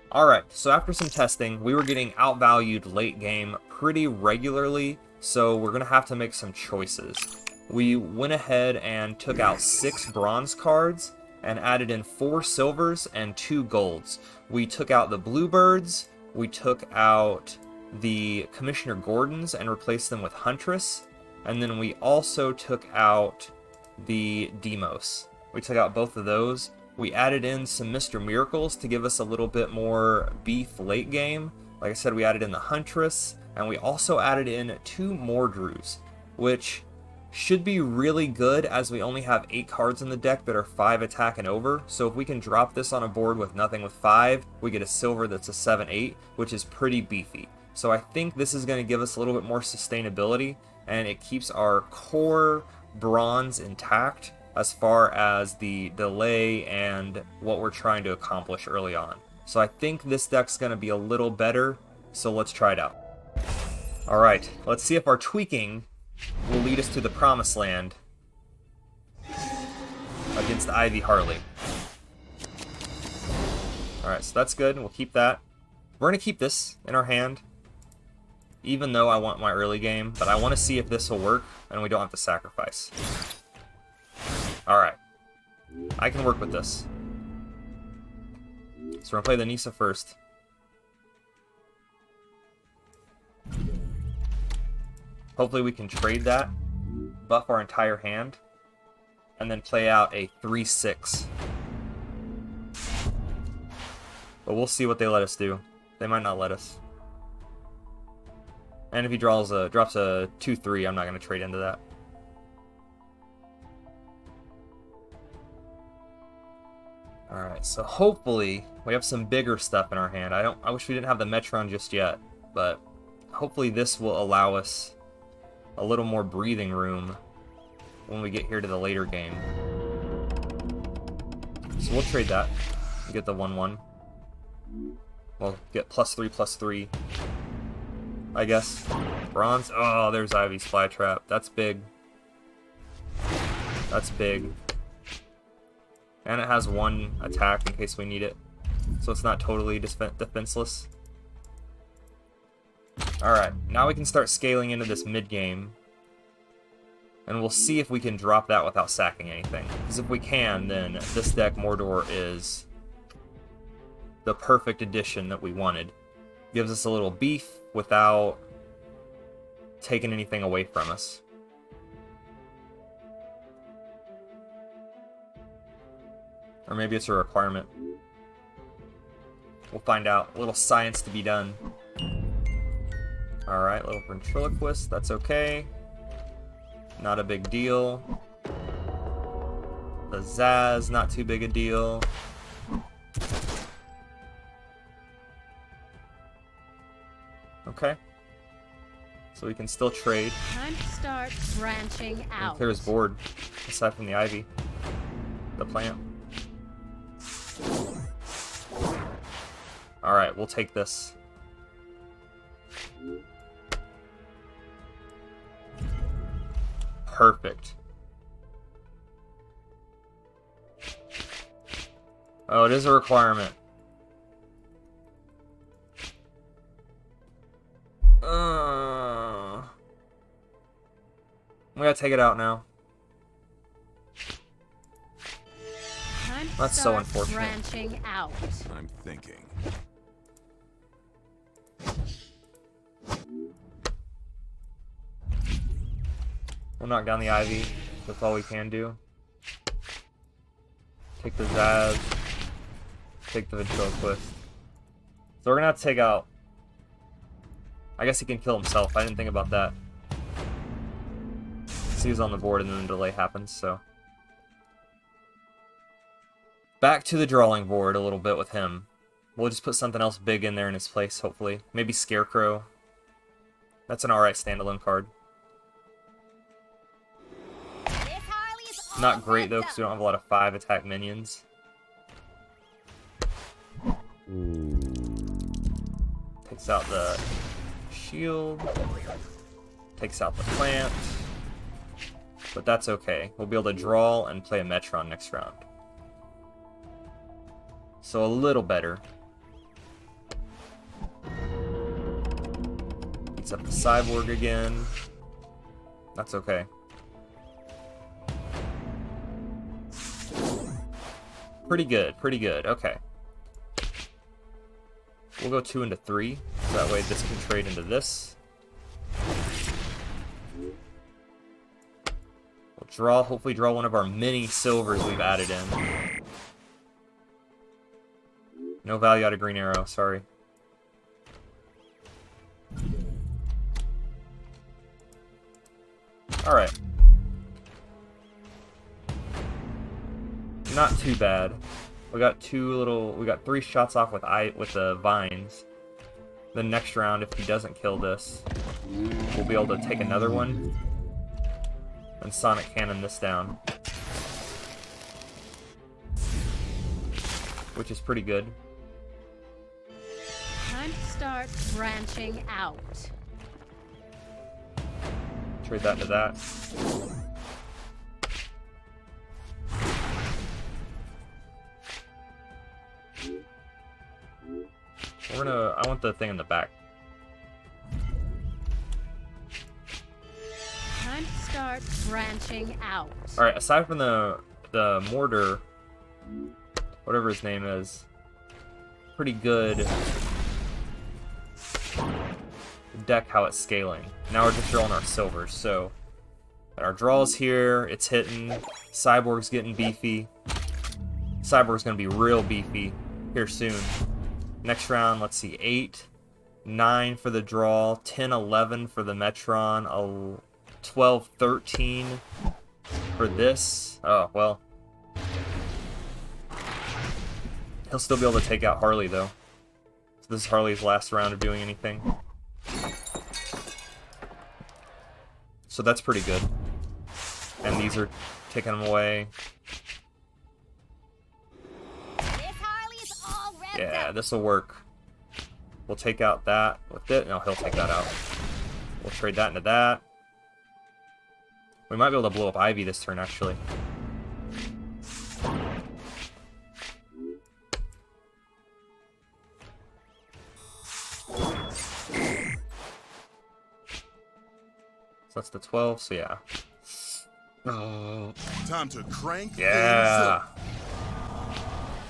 Alright, so after some testing, we were getting outvalued late game pretty regularly, so we're going to have to make some choices. We went ahead and took out 6 bronze cards and added in 4 silvers and 2 golds. We took out the bluebirds, we took out the Commissioner Gordons and replaced them with Huntress, and then we also took out the Demos. We took out both of those. We added in some Mr. Miracles to give us a little bit more beef late game. Like I said, we added in the Huntress, and we also added in 2 Mordrews, which should be really good as we only have 8 cards in the deck that are 5 attack and over. So if we can drop this on a board with nothing with 5, we get a silver that's a 7/8, which is pretty beefy. So I think this is going to give us a little bit more sustainability, and it keeps our core bronze intact as far as the delay and what we're trying to accomplish early on. So I think this deck's going to be a little better, so let's try it out. Alright, let's see if our tweaking will lead us to the promised land against Ivy Harley. Alright, so that's good, we'll keep that. We're going to keep this in our hand, even though I want my early game, but I want to see if this will work and we don't have to sacrifice. Alright, I can work with this. So we're going to play the Nisa first. Hopefully we can trade that, buff our entire hand, and then play out a 3/6. But we'll see what they let us do. They might not let us. And if he drops a 2/3, I'm not going to trade into that. Alright, so hopefully we have some bigger stuff in our hand. I wish we didn't have the Metron just yet, but hopefully this will allow us a little more breathing room when we get here to the later game. So we'll trade that and get the 1/1. We'll get +3/+3, I guess. Bronze. Oh, there's Ivy's Flytrap. That's big. That's big. And it has 1 attack in case we need it. So it's not totally defenseless. Alright, now we can start scaling into this mid-game. And we'll see if we can drop that without sacking anything. Because if we can, then this deck, Mordor, is the perfect addition that we wanted. Gives us a little beef without taking anything away from us. Or maybe it's a requirement. We'll find out. A little science to be done. Alright, little ventriloquist. That's okay. Not a big deal. The Zaz, not too big a deal. Okay. So we can still trade. Time to start branching out. And clear his board, aside from the Ivy. The plant. Alright, we'll take this. Perfect. Oh, it is a requirement. We gotta take it out now. That's so unfortunate. Branching out. I'm thinking. We'll knock down the Ivy. That's all we can do. Take the Zaz. Take the Ventriloquist. So we're gonna have to take out... I guess he can kill himself. I didn't think about that. See who's on the board and then the delay happens, so... Back to the drawing board a little bit with him. We'll just put something else big in there in his place, hopefully. Maybe Scarecrow. That's an alright standalone card. Not great though, because we don't have a lot of 5 attack minions. Takes out the shield. Takes out the plant. But that's okay. We'll be able to draw and play a Metron next round. So a little better. Sets up the Cyborg again. That's okay. Pretty good, pretty good. Okay. We'll go 2 into 3. So that way this can trade into this. We'll draw, hopefully draw one of our mini silvers we've added in. No value out of green arrow, sorry. Alright. Not too bad. We got 3 shots off with the vines. The next round, if he doesn't kill this, we'll be able to take another one and sonic cannon this down, which is pretty good. Time to start branching out. Trade that into that. I want the thing in the back. Time to start branching out. Alright, aside from the mortar, whatever his name is, pretty good deck how it's scaling. Now we're just drawing our silvers, so our draws here, it's hitting, Cyborg's getting beefy. Cyborg's gonna be real beefy here soon. Next round, let's see, 8, 9 for the draw, 10, 11 for the Metron, 12, 13 for this. Oh, well. He'll still be able to take out Harley, though. So this is Harley's last round of doing anything. So that's pretty good. And these are taking him away. Yeah, this will work. We'll take out that with it. No, he'll take that out. We'll trade that into that. We might be able to blow up Ivy this turn, actually. So that's the 12, so yeah. Time to crank. Yeah.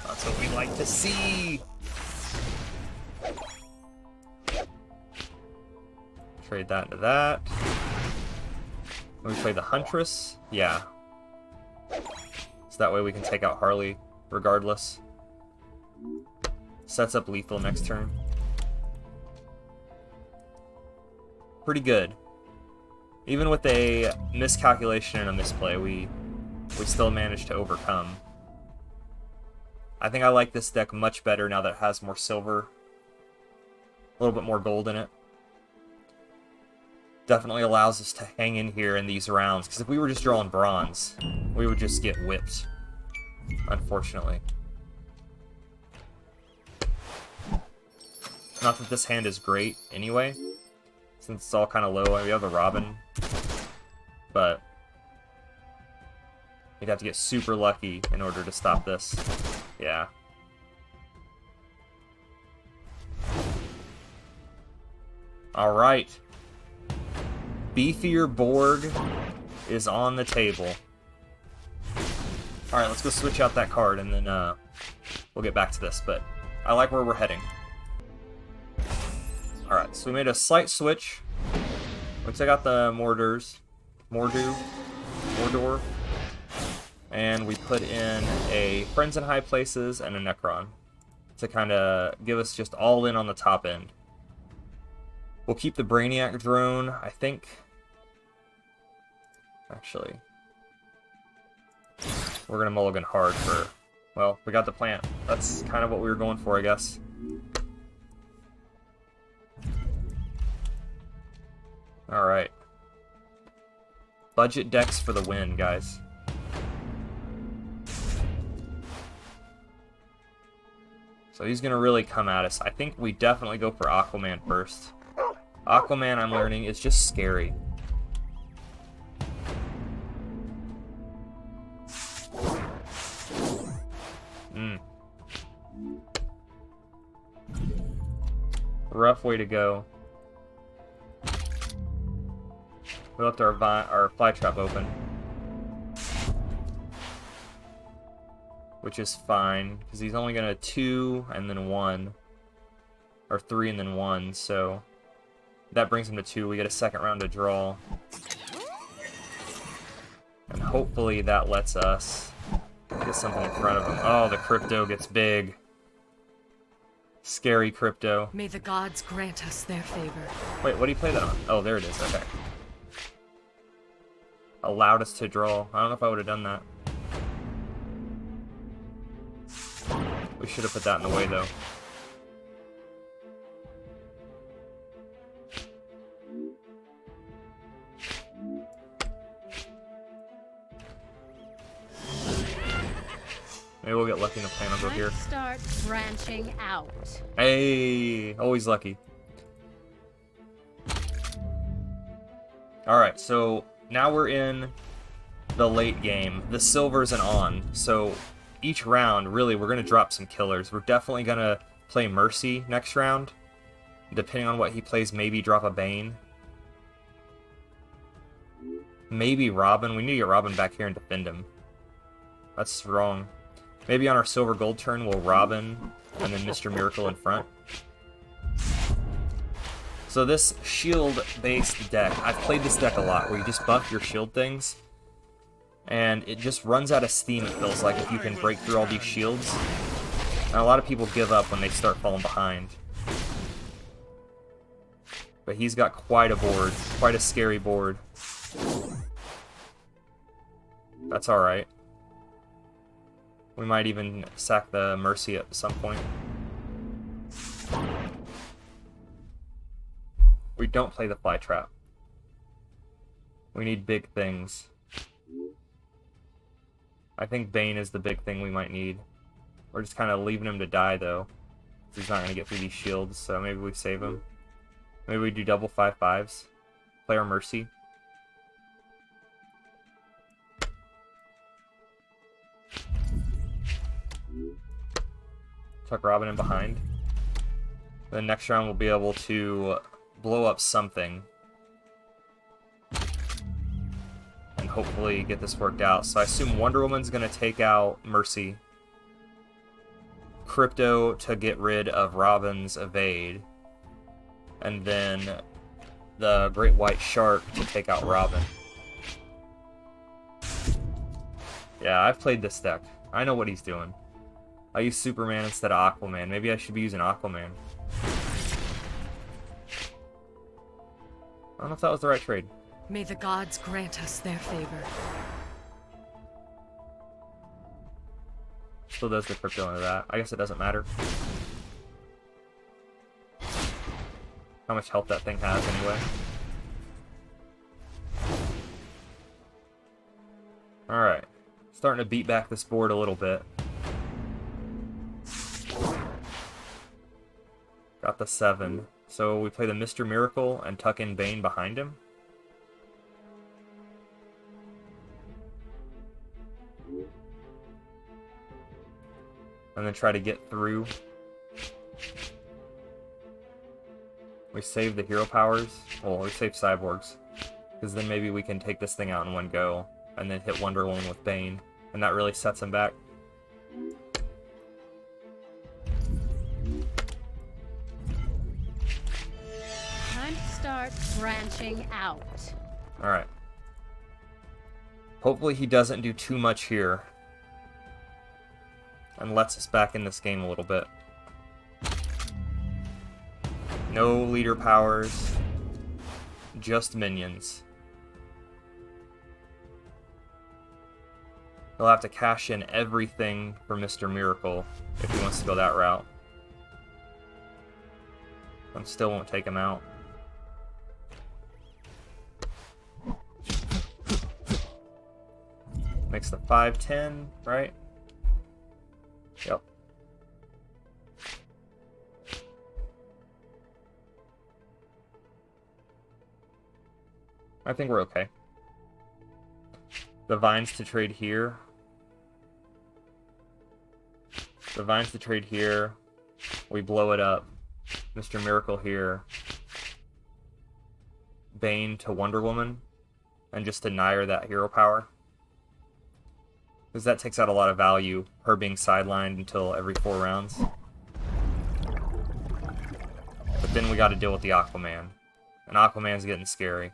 That's what we like to see. Trade that into that. Let me play the Huntress. Yeah. So that way we can take out Harley regardless. Sets up lethal next turn. Pretty good. Even with a miscalculation and a misplay, we still managed to overcome. I think I like this deck much better now that it has more silver. A little bit more gold in it. Definitely allows us to hang in here in these rounds, because if we were just drawing bronze, we would just get whipped, unfortunately. Not that this hand is great anyway, since it's all kind of low. We have the Robin, but you'd have to get super lucky in order to stop this. Yeah. Alright. Beefier Borg is on the table. Alright, let's go switch out that card and then we'll get back to this, but I like where we're heading. Alright, so we made a slight switch. We took out the Mordor, and we put in a Friends in High Places and a Necron to kind of give us just all in on the top end. We'll keep the Brainiac drone, I think. Actually, we're gonna mulligan hard for, well, we got the plant. That's kind of what we were going for, I guess. Alright. Budget decks for the win, guys. So he's gonna really come at us. I think we definitely go for Aquaman first. Aquaman, I'm learning, is just scary. Rough way to go. We left our fly trap open, which is fine because he's only gonna 2 and then 1, or 3 and then 1. So that brings him to 2. We get a second round to draw, and hopefully that lets us get something in front of him. Oh, the crypto gets big. Scary crypto. May the gods grant us their favor. Wait, what do you play that on? Oh, there it is. Okay. Allowed us to draw. I don't know if I would have done that. We should have put that in the way, though. Maybe we'll get lucky in the plan. I'll go here. Start branching out. Hey, always lucky. Alright, so now we're in the late game. The silvers and on. So each round, really, we're going to drop some killers. We're definitely going to play Mercy next round. Depending on what he plays, maybe drop a Bane. Maybe Robin. We need to get Robin back here and defend him. That's wrong. Maybe on our silver gold turn, we'll Robin and then Mr. Miracle in front. So this shield-based deck, I've played this deck a lot, where you just buff your shield things, and it just runs out of steam, it feels like, if you can break through all these shields. And a lot of people give up when they start falling behind. But he's got quite a board, quite a scary board. That's alright. We might even sack the Mercy at some point. We don't play the fly trap. We need big things. I think Bane is the big thing we might need. We're just kind of leaving him to die, though. He's not going to get through these shields, so maybe we save him. Maybe we do double 5/5s. Play our Mercy. Tuck Robin in behind. Then next round we'll be able to blow up something. And hopefully get this worked out. So I assume Wonder Woman's going to take out Mercy. Crypto to get rid of Robin's evade. And then the Great White Shark to take out Robin. Yeah, I've played this deck. I know what he's doing. I use Superman instead of Aquaman. Maybe I should be using Aquaman. I don't know if that was the right trade. May the gods grant us their favor. Still does the crypto into that. I guess it doesn't matter. How much health that thing has anyway. Alright. Starting to beat back this board a little bit. Got the 7. So we play the Mr. Miracle and tuck in Bane behind him. And then try to get through. We save the hero powers. Well, we save cyborgs. Because then maybe we can take this thing out in one go. And then hit Wonder Woman with Bane. And that really sets him back. Time to start branching out. Alright. Hopefully he doesn't do too much here. And lets us back in this game a little bit. No leader powers. Just minions. He'll have to cash in everything for Mr. Miracle if he wants to go that route. I still won't take him out. Makes the 5-10, right? Yep. I think we're okay. The vines to trade here. The vines to trade here. We blow it up. Mr. Miracle here. Bane to Wonder Woman. and just deny her that hero power. Because that takes out a lot of value, her being sidelined until every 4 rounds. But then we gotta deal with the Aquaman. And Aquaman's getting scary.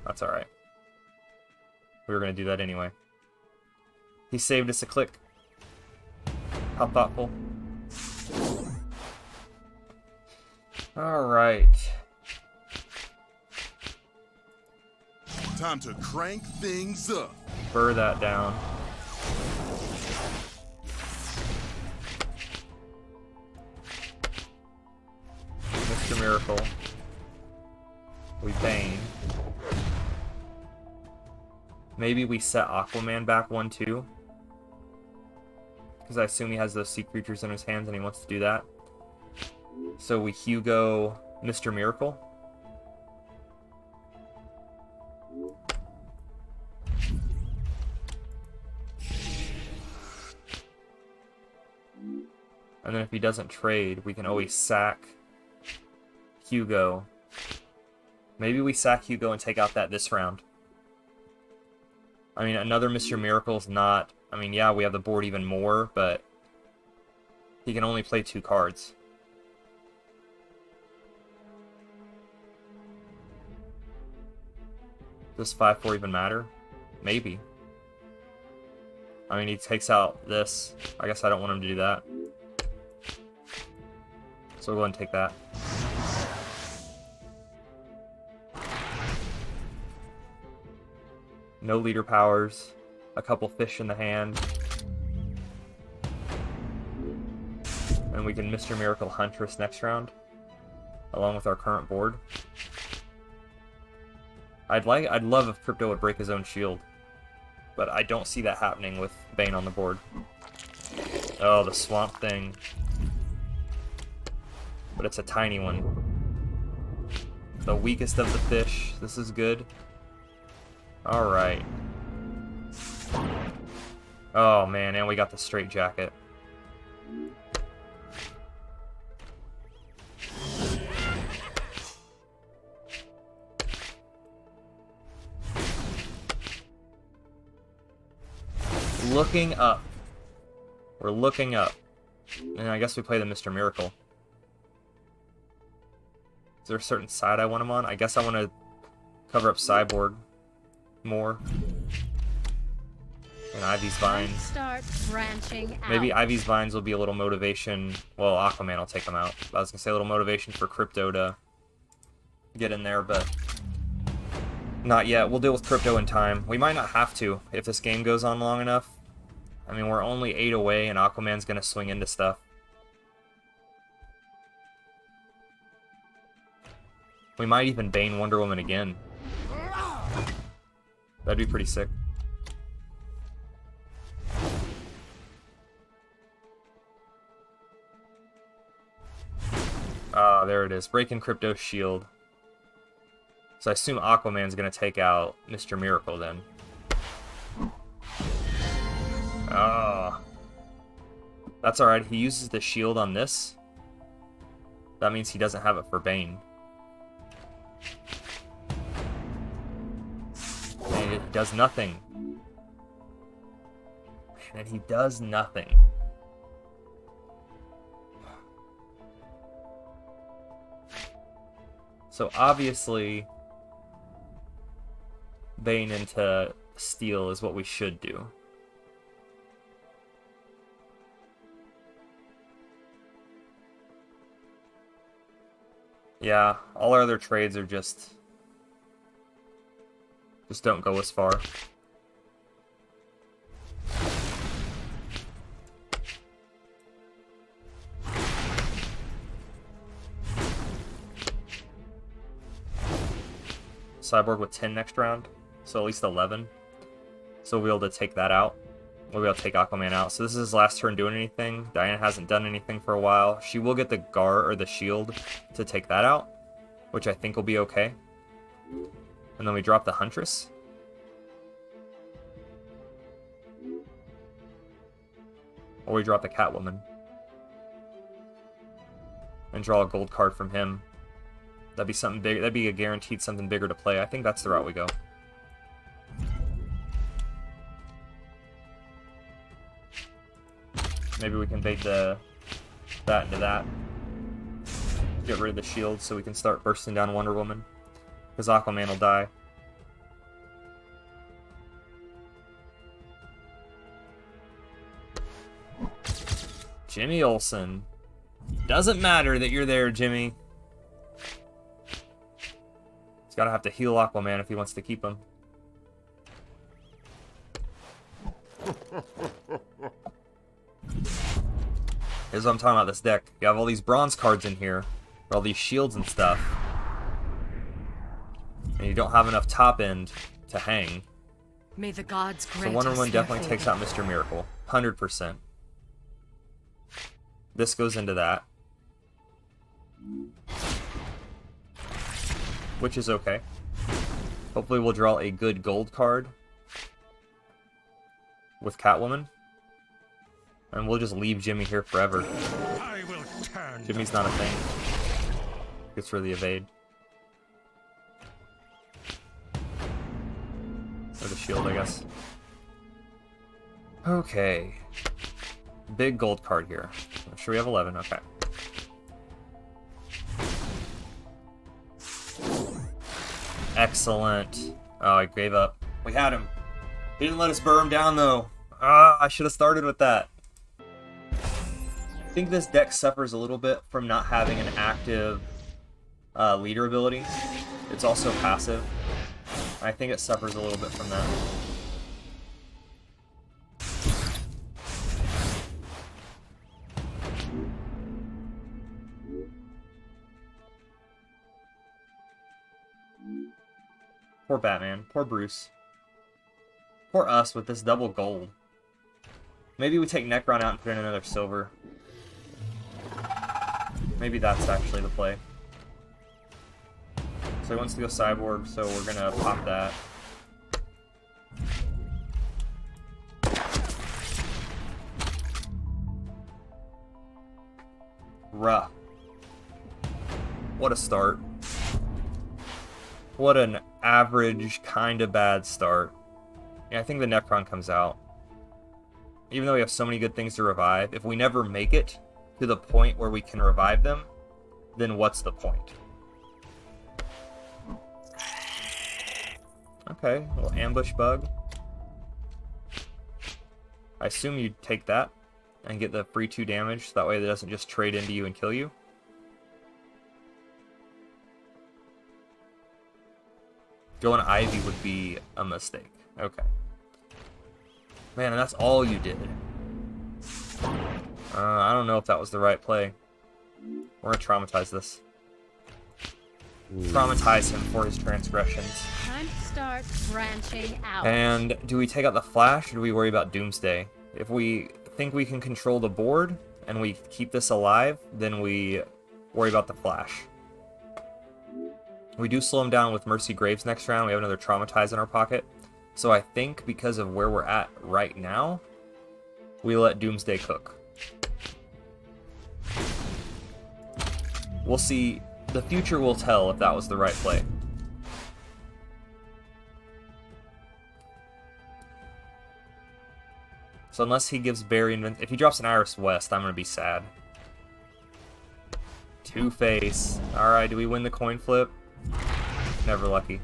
That's alright. We were gonna do that anyway. He saved us a click. How thoughtful. Alright. Time to crank things up. Burr that down. Mr. Miracle. We Bane. Maybe we set Aquaman back 1 too. Because I assume he has those sea creatures in his hands and he wants to do that. So we Hugo Mr. Miracle. And then if he doesn't trade, we can always sack Hugo. Maybe we sack Hugo and take out that this round. I mean, another Mr. Miracle's not... I mean, yeah, we have the board even more, but he can only play 2 cards. Does 5-4 even matter? Maybe. I mean, he takes out this. I guess I don't want him to do that. So we'll go ahead and take that. No leader powers. A couple fish in the hand. And we can Mr. Miracle Huntress next round. Along with our current board. I'd love if Crypto would break his own shield. But I don't see that happening with Bane on the board. Oh, the Swamp Thing. But it's a tiny one. The weakest of the fish. This is good. Alright. Oh man, and we got the straight jacket. Looking up. We're looking up. And I guess we play the Mr. Miracle. Is there a certain side I want him on? I guess I want to cover up Cyborg more. And Ivy's Vines. Start branching out. Maybe Ivy's Vines will be a little motivation. Well, Aquaman will take him out. I was going to say a little motivation for Crypto to get in there, but not yet. We'll deal with Crypto in time. We might not have to if this game goes on long enough. I mean, we're only 8 away, and Aquaman's going to swing into stuff. We might even Bane Wonder Woman again. That'd be pretty sick. Ah, there it is. Breaking Crypto's shield. So I assume Aquaman's going to take out Mr. Miracle then. Ah. That's alright. He uses the shield on this. That means he doesn't have it for Bane. And it does nothing. And he does nothing. So obviously, Bane into Steel is what we should do. Yeah, all our other trades are just don't go as far. Cyborg with 10 next round, so at least 11. So we'll be able to take that out. We'll be able to take Aquaman out. So this is his last turn doing anything. Diana hasn't done anything for a while. She will get the Gar or the shield to take that out, which I think will be okay. And then we drop the Huntress. Or we drop the Catwoman. And draw a gold card from him. That'd be something big. That'd be a guaranteed something bigger to play. I think that's the route we go. Maybe we can bait that into that. Get rid of the shield so we can start bursting down Wonder Woman. Because Aquaman will die. Jimmy Olsen. Doesn't matter that you're there, Jimmy. He's gotta have to heal Aquaman if he wants to keep him. Here's what I'm talking about, this deck. You have all these bronze cards in here, all these shields and stuff. And you don't have enough top end to hang. May the gods grant So Wonder us Woman their definitely favor. takes out Mr. Miracle. 100%. This goes into that. Which is okay. Hopefully we'll draw a good gold card with Catwoman. And we'll just leave Jimmy here forever. I will turn. Jimmy's not a thing. Gets rid of the evade. Or the shield, I guess. Okay. Big gold card here. I'm sure we have 11. Okay. Excellent. Oh, I gave up. We had him. He didn't let us burn him down, though. Ah, I should have started with that. I think this deck suffers a little bit from not having an active leader ability. It's also passive. I think it suffers a little bit from that. Poor Batman. Poor Bruce. Poor us with this double gold. Maybe we take Necron out and put in another silver. Maybe that's actually the play. So he wants to go Cyborg, so we're gonna pop that. Rough. What a start. What an average, kinda bad start. Yeah, I think the Necron comes out. Even though we have so many good things to revive, if we never make it to the point where we can revive them, then what's the point? Okay, a little ambush bug. I assume you take that and get the free 2 damage, so that way it doesn't just trade into you and kill you. Going Ivy would be a mistake. Okay. Man, and that's all you did. I don't know if that was the right play. We're gonna traumatize this. Traumatize him for his transgressions. Time to start branching out. And do we take out the Flash, or do we worry about Doomsday? If we think we can control the board, and we keep this alive, then we worry about the Flash. We do slow him down with Mercy Graves next round. We have another Traumatize in our pocket. So I think because of where we're at right now, we let Doomsday cook. We'll see. The future will tell if that was the right play. So unless he gives Barry... If he drops an Iris West, I'm going to be sad. Two-Face. Alright, do we win the coin flip? Never lucky.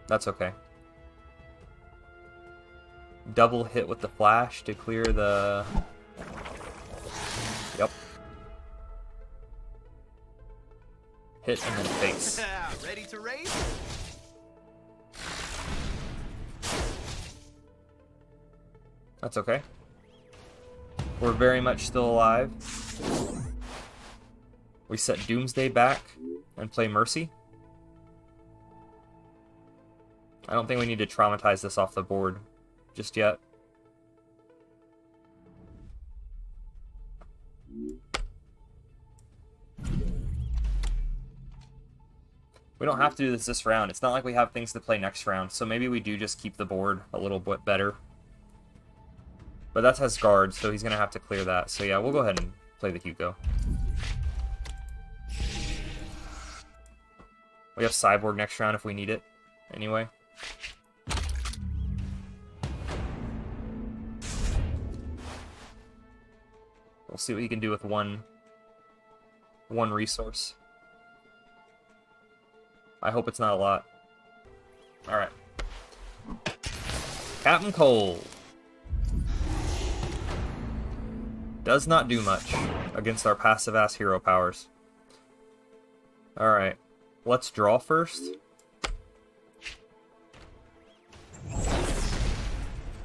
That's okay. Double hit with the Flash to clear the... Yep. Hit and then face. Ready to race? That's okay. We're very much still alive. We set Doomsday back and play Mercy. I don't think we need to traumatize this off the board just yet. We don't have to do this round. It's not like we have things to play next round, so maybe we do just keep the board a little bit better. But that has guard, so he's going to have to clear that. So yeah, we'll go ahead and play the Hugo. We have Cyborg next round if we need it. Anyway. We'll see what he can do with one resource. I hope it's not a lot. Alright. Captain Cold. Does not do much against our passive-ass hero powers. Alright. Let's draw first.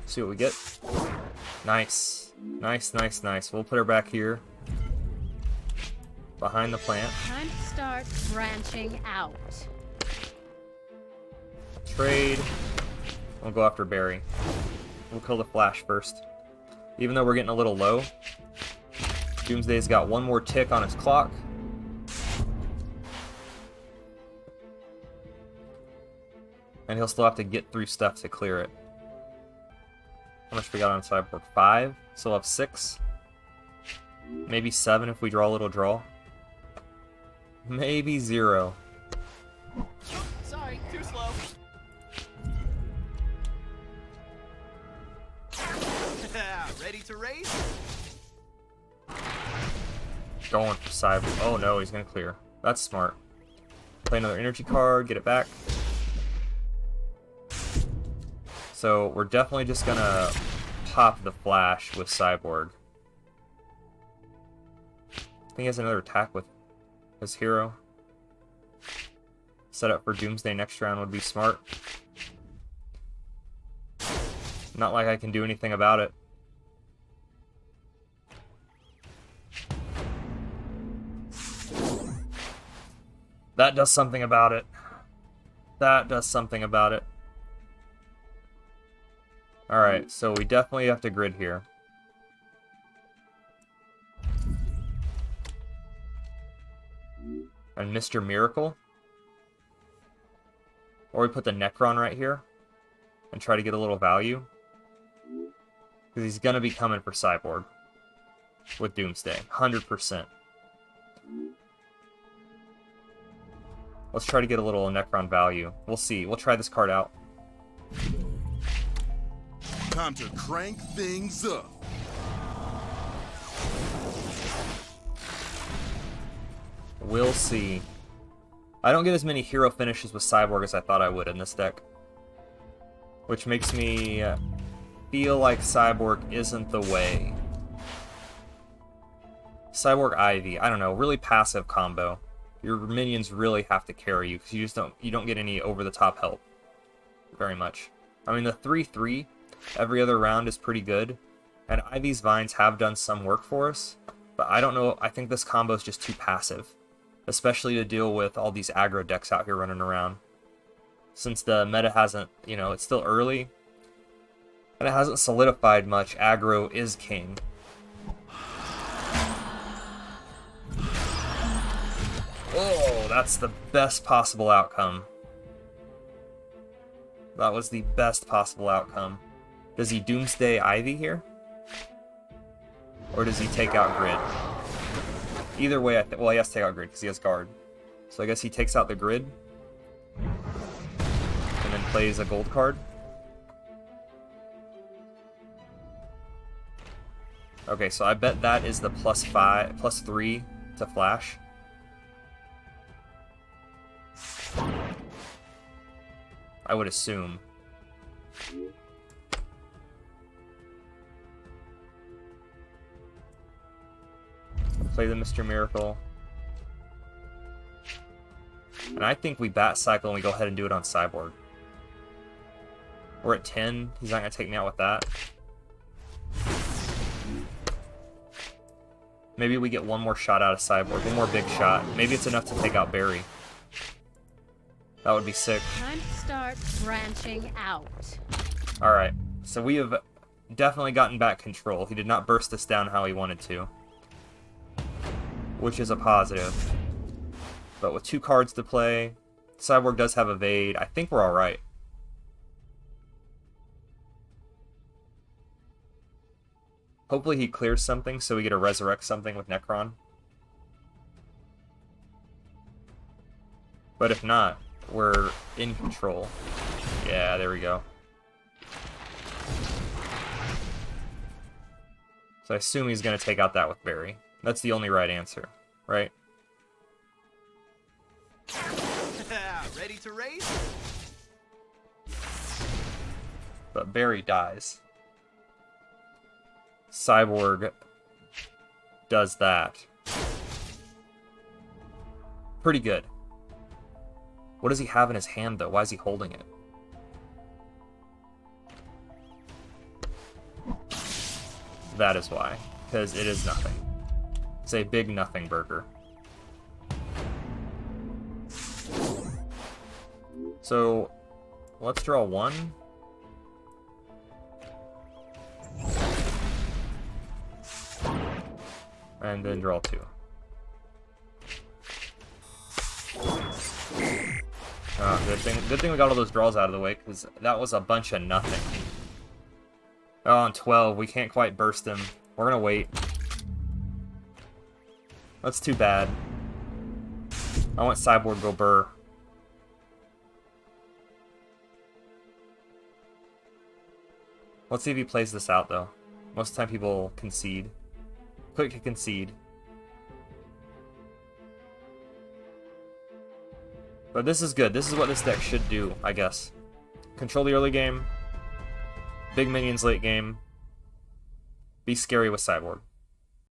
See what we get. Nice. Nice, nice, nice. We'll put her back here. Behind the plant. Time to start branching out. Trade. We'll go after Barry. We'll kill the Flash first. Even though we're getting a little low. Doomsday's got one more tick on his clock. And he'll still have to get through stuff to clear it. How much we got on Cyborg? 5. So we'll have 6. Maybe 7 if we draw a little draw. Maybe 0. Sorry, too slow. Ready to race? Going for Cyborg. Oh no, he's gonna clear. That's smart. Play another energy card, get it back. So we're definitely just gonna pop the Flash with Cyborg. I think he has another attack with his hero. Set up for Doomsday next round would be smart. Not like I can do anything about it. That does something about it. That does something about it. Alright, so we definitely have to grid here. And Mr. Miracle. Or we put the Necron right here. And try to get a little value. Because he's going to be coming for Cyborg. With Doomsday. 100%. Let's try to get a little Necron value. We'll see. We'll try this card out. Time to crank things up. We'll see. I don't get as many hero finishes with Cyborg as I thought I would in this deck. Which makes me feel like Cyborg isn't the way. Cyborg Ivy, I don't know, really passive combo. Your minions really have to carry you because you don't get any over-the-top help very much. I mean, the 3/3 every other round is pretty good, and Ivy's Vines have done some work for us, but I don't know, I think this combo is just too passive, especially to deal with all these aggro decks out here running around. Since the meta hasn't, you know, it's still early, and it hasn't solidified much, aggro is king. Oh, that's the best possible outcome. That was the best possible outcome. Does he Doomsday Ivy here? Or does he take out Grid? Either way, well, he has to take out Grid because he has Guard. So I guess he takes out the Grid. And then plays a gold card. Okay, so I bet that is the +3 to Flash. I would assume. Play the Mr. Miracle. And I think we bat cycle and we go ahead and do it on Cyborg. We're at 10. He's not going to take me out with that. Maybe we get one more shot out of Cyborg. One more big shot. Maybe it's enough to take out Barry. That would be sick. Time to start branching out. Alright, so we have definitely gotten back control. He did not burst us down how he wanted to. Which is a positive. But with 2 cards to play, Cyborg does have Evade. I think we're alright. Hopefully he clears something so we get to resurrect something with Necron. But if not, we're in control. Yeah, there we go. So I assume he's going to take out that with Barry. That's the only right answer, right? Ready to race? But Barry dies. Cyborg does that. Pretty good. What does he have in his hand, though? Why is he holding it? That is why. Because it is nothing. It's a big nothing burger. So, let's draw one. And then draw two. Good thing we got all those draws out of the way, because that was a bunch of nothing. Oh, on 12, we can't quite burst him. We're gonna wait. That's too bad. I want Cyborg to go burr. Let's see if he plays this out, though. Most of the time people concede. Click to concede. But this is good. This is what this deck should do, I guess. Control the early game. Big minions late game. Be scary with Cyborg.